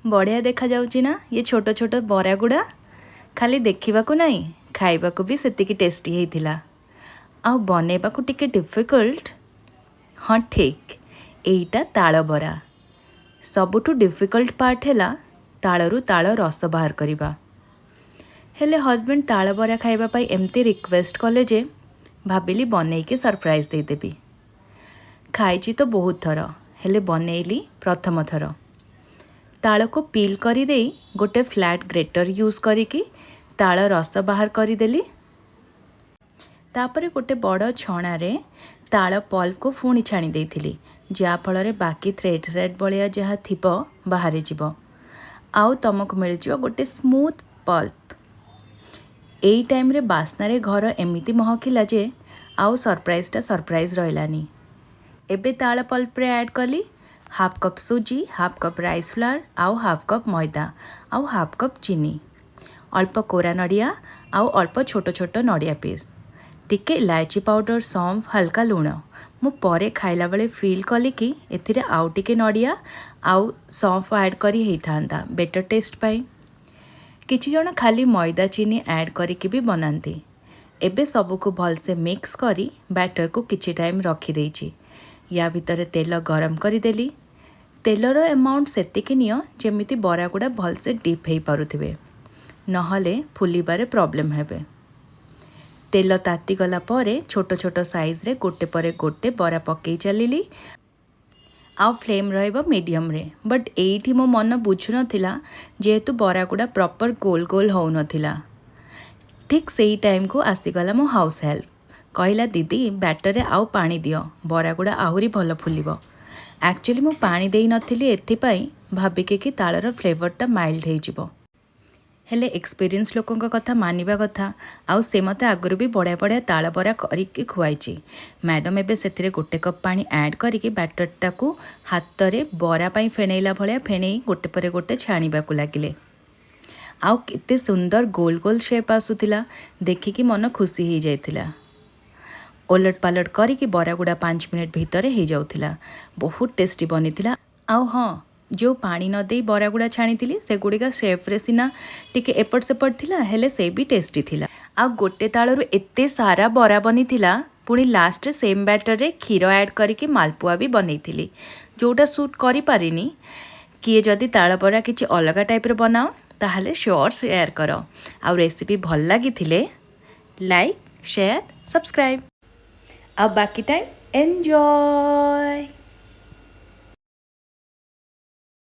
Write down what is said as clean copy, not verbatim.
बढ़िया देखा जाउची ना ये छोट छोट बरा गुड़ा खाली देखा नहीं खाइबा भी सेतिकी टेस्टी होता आ बनैबा टिके डिफिकल्ट। हाँ ठीक एटा ताल बरा सबुठु डिफिकल्ट पार्ट है तालरू ताल रस बाहर करवा। हेले हजबैंड ताल बरा खाइबापी एमती रिक्वेस्ट कले जे भाविली बनईके सरप्राइज देदेवी। खाई तो बहुत थर हेले बनैली प्रथम थर ताल को पील करी दे गोटे फ्लैट ग्रेटर यूज करिकी ताल रस बाहर करदेली। तापरे गोटे बड़ छणारे ताल पल्प को पुणी छाणी देइथिली जहाँफल बाकी थ्रेड थ्रेड भलिया जहाँ थिबो बाहरी जीव आउ तुमको मिल जाव गोटे स्मूथ पल्प। एई टाइम रे बास्नारे घर एमिति महकिला जे आउ सरप्राइज रहिलानी। एबे ताल पल्प रे ऐड कली हाफ कप सुजी, हाफ कप राइस फ्लावर आउ हाफ कप मैदा आउ हाफ कप चीनी, अल्प कोरा नड़िया आउ अल्प छोट छोट नड़िया पीस, टिके इलायची पाउडर, सौंफ, हल्का लुण। मु परे खाइला बेले फील कली कि एथिरे आउ टिके नड़िया आउ सौंफ ऐड करी हेइथांता बेटर टेस्ट पाई। किछि जण खाली मैदा चीनी ऐड करिकी भी बनाती। एबे सबको भलसे मिक्स करी बैटर को किछि टाइम रखी देइछि। या भितर तेल गरम करदेली। तेलर अमाउंट सेतिकी नियो जेमिति बरा गुड़ा भलसे डीप हो पारुथिबे नहले फुलिबारे प्रॉब्लम हेबे। तेल ताती गला परे छोट छोट साइज रे गोटे परे गोटे बरा पकई चलिली आउ फ्लेम रहिबा मीडियम रे। बट एइठी मो मन बुझु नथिला जेहेतु बरा गुड़ा प्रॉपर गोल गोल हो नथिला। ठीक सेही टाइम को आसीगला मो हाउस हेल्प कहला दीदी बैटर रे आउ पानी दियो बरा गुड़ा आहुरी भल फुलिबो। एक्चुअली मु पानी देई नथिली एथिपाई भाबिके कि तालर फ्लेवरटा माइल्ड हो जिवो। हेले एक्सपीरियंस लोकों कथा मानिबा कथा आउ से मते आगुरी भी बढ़िया बढ़िया ताल बरा करिकी खुआइची। मैडम एबे सेथिरे गोटे कप पानी ऐड करिकी बैटरटा को हाथ रे बरा पाई फेणैला भलिया फेणई गोटे परे गोटे छाणीबाकू लागिले। आउ केते सुंदर गोल गोल शेप आसुथिला देखिकी मन खुशी हो जाइथिला। ओलट पालट करिकी बरा गुड़ा 5 मिनट भितर हो जाउथिला। बहुत टेस्टी बनीथिला। आउ हाँ जो पानी न दे बरा गुड़ा छाणी से गुड़िका शेफ रे सिना टिके एपट सेपट थिला हेले से भी टेस्टी थिला। आ गोटे तालरू एते सारा बरा बनी थिला पुणी लास्ट रे सेम बैटर रे क्षीर ऐड करिकी मालपुआ भी बनैथिली जोटा सूट करि पारिनी। किए जदि ताल बरा किछि अलगा टाइप रे बनाओ ताहले श्योर शेयर करो। आ रेसिपी भल लागिथिले लाइक शेयर सब्सक्राइब। अब बाकी टाइम एंजॉय।